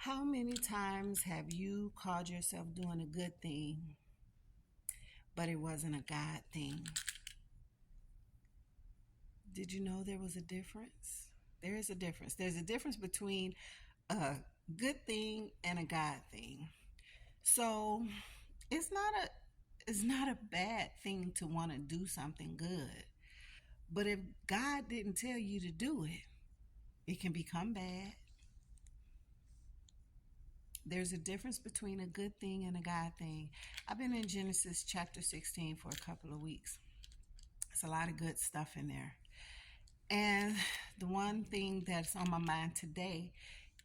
How many times have you called yourself doing a good thing, but it wasn't a God thing? Did you know there was a difference? There is a difference. There's a difference between a good thing and a God thing. So it's not a it's not a bad thing to want to do something good. But if God didn't tell you to do it, it can become bad. There's a difference between a good thing and a God thing. I've been in Genesis chapter 16 for a couple of weeks. It's a lot of good stuff in there. And the one thing that's on my mind today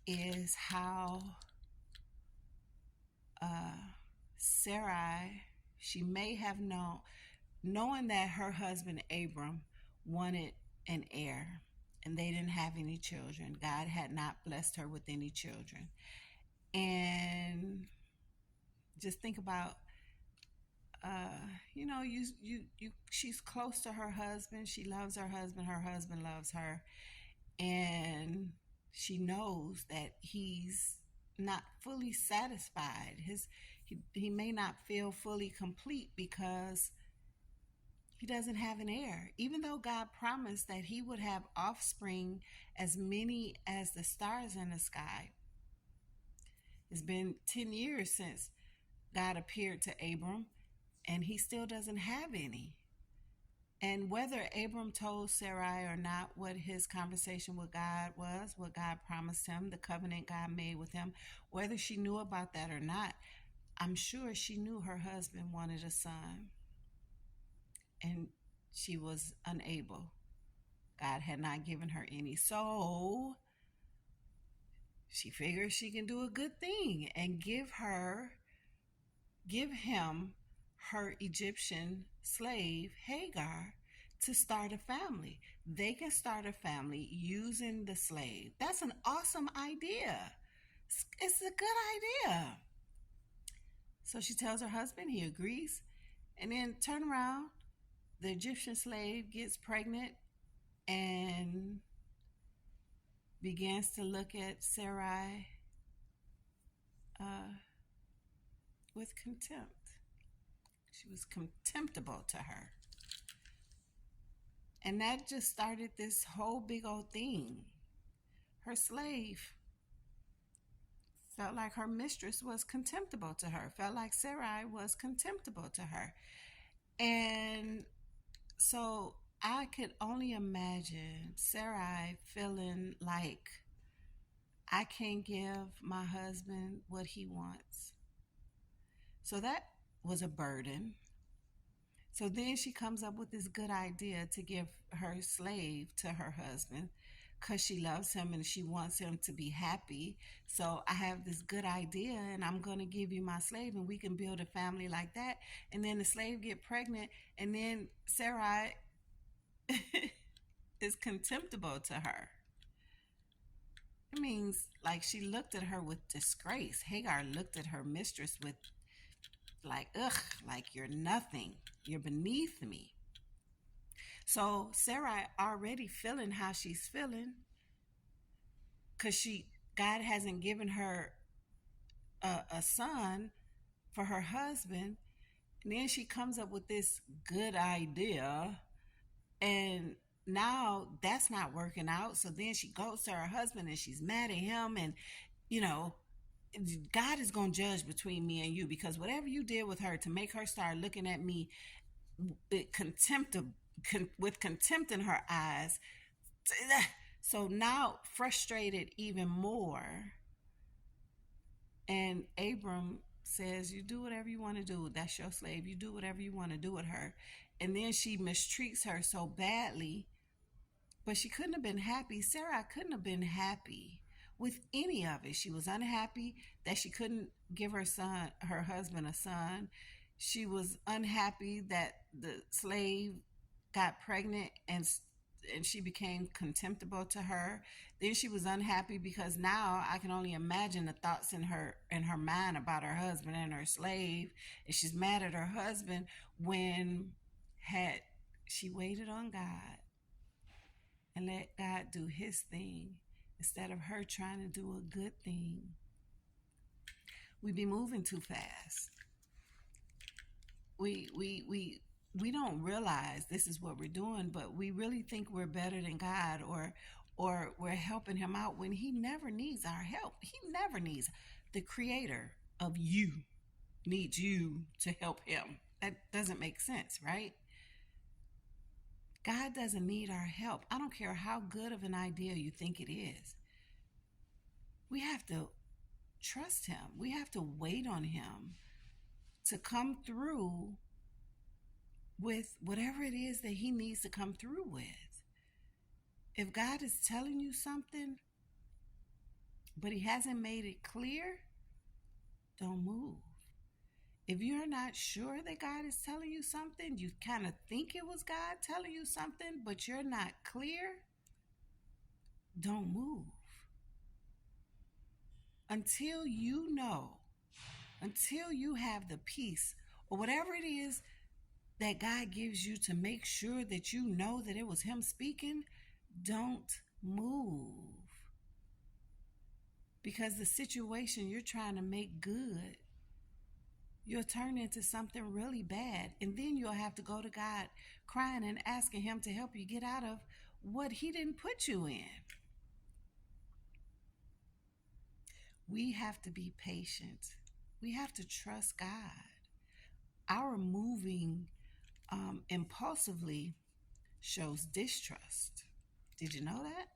is how Sarai, she may have knowing that her husband Abram wanted an heir and they didn't have any children. God had not blessed her with any children. And just think about she's close to her husband. She loves her husband. Her husband loves her. And she knows that he's not fully satisfied. He may not feel fully complete because he doesn't have an heir. Even though God promised that he would have offspring as many as the stars in the sky. It's been 10 years since God appeared to Abram, and he still doesn't have any. And whether Abram told Sarai or not what his conversation with God was, what God promised him, the covenant God made with him, whether she knew about that or not, I'm sure she knew her husband wanted a son. And she was unable. God had not given her any. So she figures she can do a good thing and give him her Egyptian slave Hagar to start a family. They can start a family using the slave. That's an awesome idea. It's a good idea. So she tells her husband, he agrees, and then turn around, the Egyptian slave gets pregnant and begins to look at Sarai with contempt. She was contemptible to her. And that just started this whole big old thing. Her slave felt like her mistress was contemptible to her, felt like Sarai was contemptible to her. And so I could only imagine Sarai feeling like I can't give my husband what he wants. So that was a burden. So then she comes up with this good idea to give her slave to her husband because she loves him and she wants him to be happy. So I have this good idea and I'm going to give you my slave and we can build a family like that. And then the slave get pregnant and then Sarai is contemptible to her. It means like she looked at her with disgrace. Hagar looked at her mistress with like, ugh, like you're nothing. You're beneath me. So Sarai already feeling how she's feeling because God hasn't given her a son for her husband. And then she comes up with this good idea and now that's not working out. So then she goes to her husband and she's mad at him and, you know, God is going to judge between me and you because whatever you did with her to make her start looking at me with contempt in her eyes. So now frustrated even more. And Abram says, you do whatever you want to do. That's your slave. You do whatever you want to do with her. And then she mistreats her so badly. But she couldn't have been happy. Sarah couldn't have been happy with any of it. She was unhappy that she couldn't give her husband a son. She was unhappy that the slave got pregnant and she became contemptible to her. Then she was unhappy because now I can only imagine the thoughts in her mind about her husband and her slave. And she's mad at her husband when had she waited on God and let God do his thing instead of her trying to do a good thing. We be moving too fast. We don't realize this is what we're doing, but we really think we're better than God, or we're helping him out when he never needs our help. He never needs. The creator of you needs you to help him. That doesn't make sense, right? God doesn't need our help. I don't care how good of an idea you think it is. We have to trust him. We have to wait on him to come through with whatever it is that he needs to come through with. If God is telling you something, but he hasn't made it clear, don't move. If you're not sure that God is telling you something, you kind of think it was God telling you something, but you're not clear, don't move. Until you know, until you have the peace or whatever it is that God gives you to make sure that you know that it was him speaking, don't move. Because the situation you're trying to make good, you'll turn into something really bad. And then you'll have to go to God crying and asking him to help you get out of what he didn't put you in. We have to be patient. We have to trust God. Our moving impulsively shows distrust. Did you know that?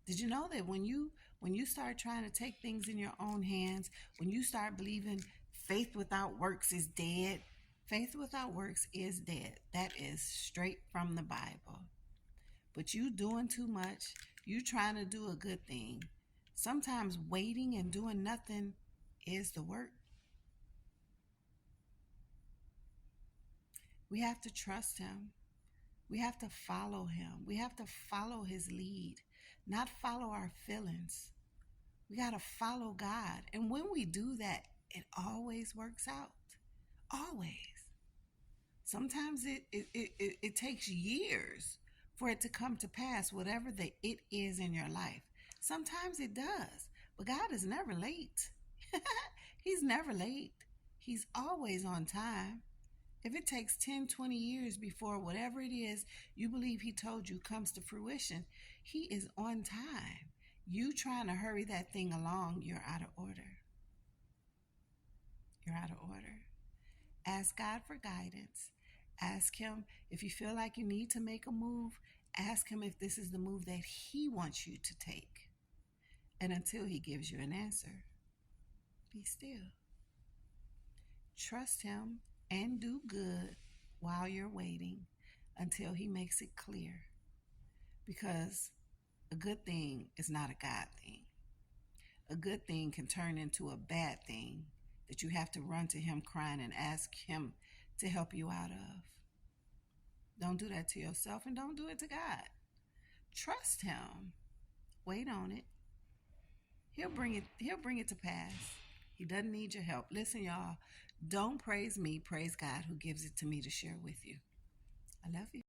Did you know that when you start trying to take things in your own hands, when you start believing faith without works is dead, faith without works is dead. That is straight from the Bible. But you doing too much, you trying to do a good thing. Sometimes waiting and doing nothing is the work. We have to trust him. We have to follow him. We have to follow his lead, not follow our feelings. We got to follow God. And when we do that, it always works out. Always. Sometimes it takes years for it to come to pass, whatever the it is in your life. Sometimes it does. But God is never late. He's never late. He's always on time. If it takes 10, 20 years before whatever it is you believe he told you comes to fruition, he is on time. You trying to hurry that thing along, you're out of order. You're out of order. Ask God for guidance. Ask him if you feel like you need to make a move. Ask him if this is the move that he wants you to take. And until he gives you an answer, be still. Trust him and do good while you're waiting until he makes it clear. Because a good thing is not a God thing. A good thing can turn into a bad thing that you have to run to him crying and ask him to help you out of. Don't do that to yourself, and don't do it to God. Trust him. Wait on it. He'll bring it to pass. He doesn't need your help. Listen, y'all, don't praise me, praise God who gives it to me to share with you. I love you.